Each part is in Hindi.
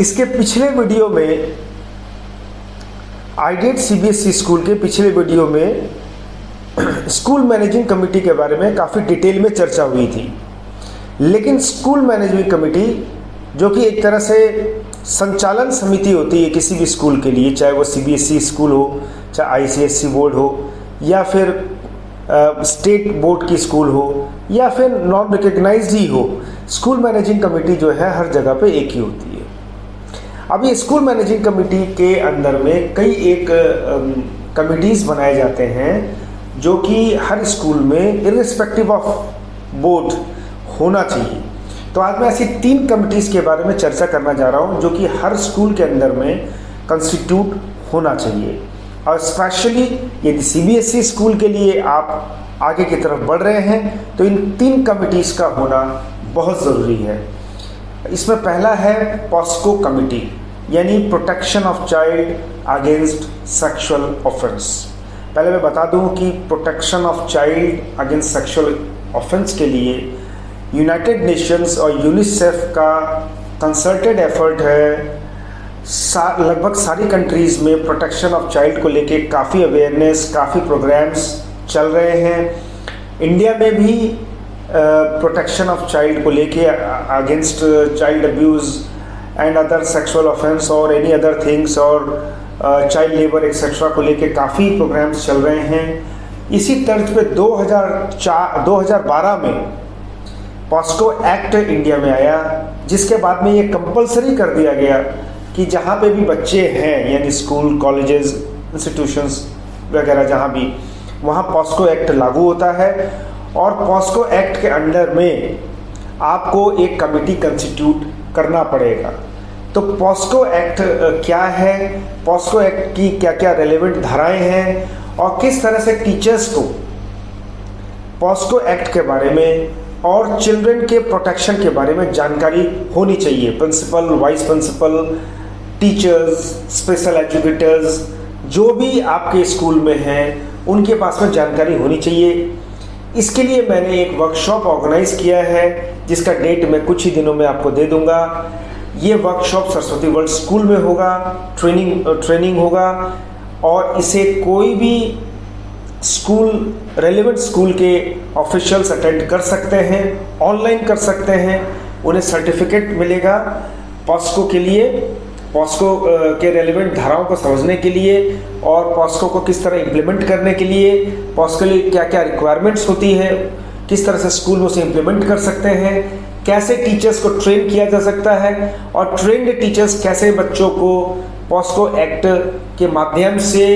इसके पिछले वीडियो में आइडिएट सीबीएसई स्कूल के पिछले वीडियो में स्कूल मैनेजिंग कमेटी के बारे में काफ़ी डिटेल में चर्चा हुई थी। लेकिन स्कूल मैनेजमेंट कमेटी जो कि एक तरह से संचालन समिति होती है किसी भी स्कूल के लिए, चाहे वो सीबीएसई स्कूल हो, चाहे आईसीएसई बोर्ड हो, या फिर स्टेट बोर्ड की स्कूल हो, या फिर नॉन रिकग्नाइज्ड ही हो, स्कूल मैनेजिंग कमेटी जो है हर जगह पे एक ही होती है। अब ये स्कूल मैनेजिंग कमेटी के अंदर में कई एक कमिटीज़ बनाए जाते हैं जो कि हर स्कूल में इर्रिस्पेक्टिव ऑफ बोर्ड होना चाहिए। तो आज मैं ऐसी 3 कमिटीज़ के बारे में चर्चा करना जा रहा हूँ जो कि हर स्कूल के अंदर में कंस्टिट्यूट होना चाहिए। और स्पेशली यदि सीबीएसई स्कूल के लिए आप आगे की तरफ बढ़ रहे हैं तो इन 3 कमिटीज़ का होना बहुत ज़रूरी है। इसमें पहला है पॉस्को कमिटी, यानी protection of child against sexual offence. पहले मैं बता दूं कि protection of child against sexual offence के लिए यूनाइटेड नेशंस और यूनिसेफ का कंसर्टेड एफर्ट है। लगभग सारी कंट्रीज़ में प्रोटेक्शन ऑफ चाइल्ड को लेके काफ़ी अवेयरनेस, काफ़ी प्रोग्राम्स चल रहे हैं। इंडिया में भी प्रोटेक्शन ऑफ चाइल्ड को लेके against child abuse and other sexual offence और एनी अदर थिंग्स और चाइल्ड लेबर एक्सेट्रा को लेके काफ़ी प्रोग्राम्स चल रहे हैं। इसी तर्ज पे 2012 में पॉस्को एक्ट इंडिया में आया, जिसके बाद में ये कंपलसरी कर दिया गया कि जहाँ पे भी बच्चे हैं, यानी स्कूल, कॉलेजेस, इंस्टीट्यूशंस वगैरह जहाँ भी, वहाँ पॉस्को एक्ट लागू होता है। और पॉस्को एक्ट के अंडर में आपको एक कमेटी कंस्टिट्यूट करना पड़ेगा। तो पॉस्को एक्ट क्या है, पॉस्को एक्ट की क्या क्या रेलेवेंट धाराएं हैं और किस तरह से टीचर्स को पॉस्को एक्ट के बारे में और चिल्ड्रन के प्रोटेक्शन के बारे में जानकारी होनी चाहिए। Principal, vice principal, teachers, special educators जो भी आपके स्कूल में हैं उनके पास में जानकारी होनी चाहिए। इसके लिए मैंने एक वर्कशॉप ऑर्गेनाइज किया है जिसका डेट मैं कुछ ही दिनों में आपको दे दूंगा। ये वर्कशॉप सरस्वती वर्ल्ड स्कूल में होगा, ट्रेनिंग होगा और इसे कोई भी स्कूल, रेलेवेंट स्कूल के ऑफिशियल्स अटेंड कर सकते हैं, ऑनलाइन कर सकते हैं। उन्हें सर्टिफिकेट मिलेगा पॉस्को के लिए, पॉस्को के रेलेवेंट धाराओं को समझने के लिए और पॉस्को को किस तरह इम्प्लीमेंट करने के लिए, पॉस्को के लिए क्या क्या रिक्वायरमेंट्स होती है, किस तरह से स्कूल में उसे इम्प्लीमेंट कर सकते हैं, कैसे टीचर्स को ट्रेन किया जा सकता है और ट्रेंड टीचर्स कैसे बच्चों को पॉस्को एक्ट के माध्यम से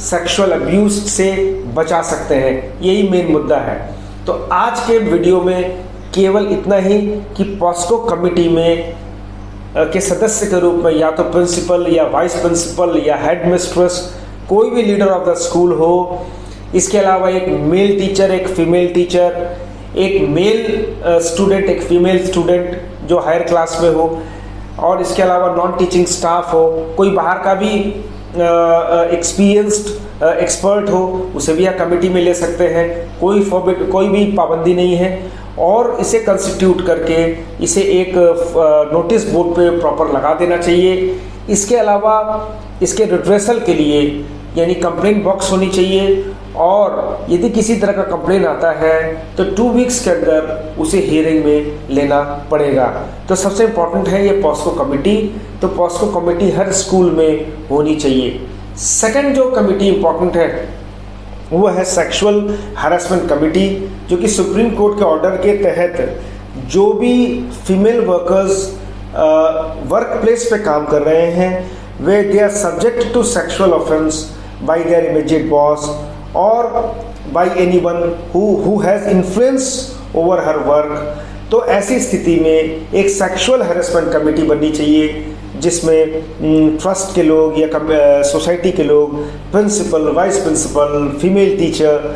सेक्सुअल अब्यूज से बचा सकते हैं। यही मेन मुद्दा है। तो आज के वीडियो में केवल इतना ही कि पॉस्को कमेटी में के सदस्य के रूप में या तो प्रिंसिपल या वाइस प्रिंसिपल या हेड मिस्ट्रेस, कोई भी लीडर ऑफ द स्कूल हो। इसके अलावा एक मेल टीचर, एक फीमेल टीचर, एक मेल स्टूडेंट, एक फीमेल स्टूडेंट जो हायर क्लास में हो, और इसके अलावा नॉन टीचिंग स्टाफ हो, कोई बाहर का भी एक्सपीरियंस्ड एक्सपर्ट हो, उसे भी आप कमेटी में ले सकते हैं। कोई भी पाबंदी नहीं है। और इसे कंस्टिट्यूट करके इसे एक नोटिस बोर्ड पे प्रॉपर लगा देना चाहिए। इसके अलावा इसके रिड्रेसल के लिए यानी कंप्लेंट बॉक्स होनी चाहिए और यदि किसी तरह का कंप्लेन आता है तो 2 वीक्स के अंदर उसे हियरिंग में लेना पड़ेगा। तो सबसे इम्पोर्टेंट है ये पॉस्को कमेटी। तो पॉस्को कमेटी हर स्कूल में होनी चाहिए। सेकंड जो कमेटी इम्पोर्टेंट है वो है सेक्सुअल हैरेसमेंट कमेटी, जो कि सुप्रीम कोर्ट के ऑर्डर के तहत जो भी फीमेल वर्कर्स वर्क प्लेस पे काम कर रहे हैं वे they are subject to sexual offence by their immediate boss और by anyone who has influence over her work. तो ऐसी स्थिति में एक सेक्सुअल हैरेसमेंट कमेटी बननी चाहिए जिसमें ट्रस्ट के लोग या सोसाइटी के लोग, principal, vice principal, female teacher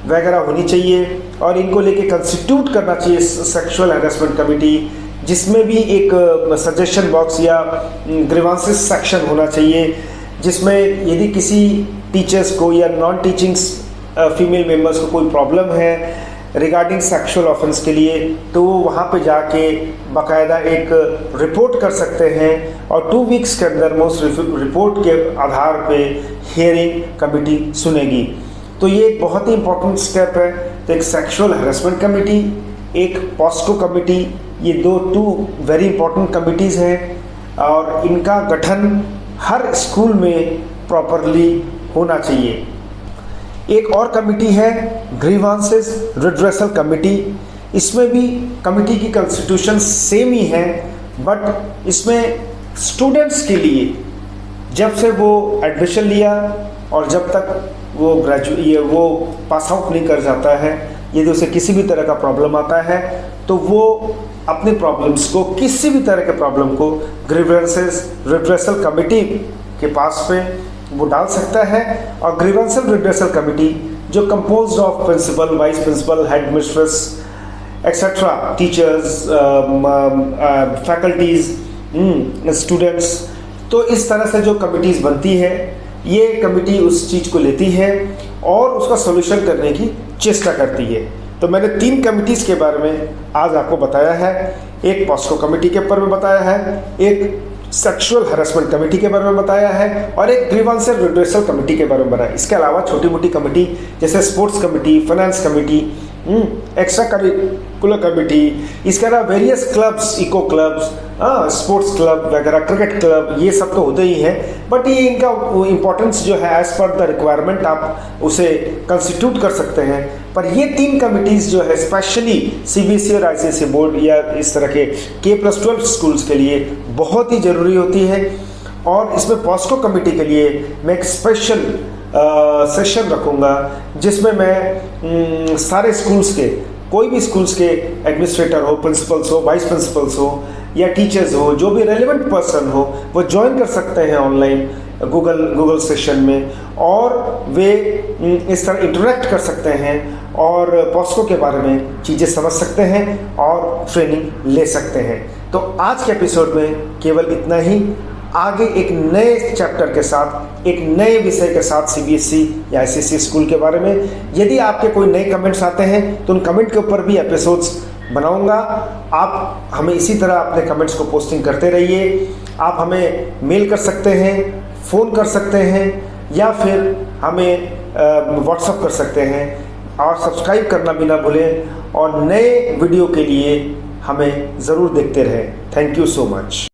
वगैरह होनी चाहिए और इनको लेके कंस्टिट्यूट करना चाहिए सेक्सुअल हैरेसमेंट कमेटी, जिसमें भी एक सजेशन बॉक्स या ग्रीवांसेस सेक्शन होना चाहिए, जिसमें यदि किसी टीचर्स को या नॉन टीचिंग फीमेल मेंबर्स को कोई प्रॉब्लम है रिगार्डिंग सेक्सुअल ऑफेंस के लिए, तो वो वहाँ पे जाके बाकायदा एक रिपोर्ट कर सकते हैं और 2 वीक्स के अंदर वो उस रिपोर्ट के आधार पे हियरिंग कमेटी सुनेगी। तो ये एक बहुत ही इंपॉर्टेंट स्टेप है। तो एक सेक्सुअल हैरेसमेंट कमेटी, एक पॉस्को कमेटी, ये 2 वेरी इंपॉर्टेंट कमिटीज़ हैं और इनका गठन हर स्कूल में प्रॉपरली होना चाहिए। एक और कमेटी है ग्रीवांसेस रिड्रेसल कमेटी। इसमें भी कमेटी की कॉन्स्टिट्यूशन सेम ही है, बट इसमें स्टूडेंट्स के लिए जब से वो एडमिशन लिया और जब तक वो वो पास आउट नहीं कर जाता है, यदि उसे किसी भी तरह का प्रॉब्लम आता है तो वो अपने प्रॉब्लम्स को, किसी भी तरह के प्रॉब्लम को ग्रीवेंसेस रिड्रेसल कमेटी के पास पे वो डाल सकता है। और ग्रीवेंसल रिड्रेसल कमेटी जो composed of principal, vice principal, headmistress etcetera, teachers, faculties, students, तो इस तरह से जो कमिटीज़ बनती है, ये कमेटी उस चीज़ को लेती है और उसका सॉल्यूशन करने की चेष्टा करती है। तो मैंने 3 कमिटीज़ के बारे में आज आपको बताया है। एक पॉस्को कमेटी के बारे में बताया है, एक सेक्सुअल हैरेसमेंट कमेटी के बारे में बताया है और एक ग्रीवेंसेस रिड्रेसल कमेटी के बारे में बताया। इसके अलावा छोटी मोटी कमेटी जैसे sports committee, finance committee, extracurricular committee, इसके अलावा various clubs, eco clubs, sports club वगैरह, क्रिकेट क्लब, ये सब तो होते ही हैं, बट ये इनका इम्पोर्टेंस जो है एज पर द रिक्वायरमेंट आप उसे कंस्टिट्यूट कर सकते हैं। पर ये 3 कमिटीज़ जो है स्पेशली सीबीएसई और आईसीएसई बोर्ड या इस तरह के K+12 स्कूल्स के लिए बहुत ही ज़रूरी होती है। और इसमें पॉस्को कमेटी के लिए मैं एक स्पेशल सेशन रखूँगा जिसमें मैं सारे स्कूल्स के, कोई भी स्कूल्स के एडमिनिस्ट्रेटर हो, प्रिंसिपल्स हो, वाइस प्रिंसिपल्स हो या टीचर्स हो, जो भी रेलेवेंट पर्सन हो, वो ज्वाइन कर सकते हैं ऑनलाइन गूगल सेशन में और वे इस तरह इंटरेक्ट कर सकते हैं और पॉस्को के बारे में चीज़ें समझ सकते हैं और ट्रेनिंग ले सकते हैं। तो आज के एपिसोड में केवल इतना ही। आगे एक नए चैप्टर के साथ, एक नए विषय के साथ सीबीएसई या आईसीएसई स्कूल के बारे में, यदि आपके कोई नए कमेंट्स आते हैं तो उन कमेंट के ऊपर भी एपिसोड्स बनाऊंगा। आप हमें इसी तरह अपने कमेंट्स को पोस्टिंग करते रहिए। आप हमें मेल कर सकते हैं, फ़ोन कर सकते हैं या फिर हमें व्हाट्सएप कर सकते हैं और सब्सक्राइब करना भी ना भूलें और नए वीडियो के लिए हमें ज़रूर देखते रहें। Thank you so much.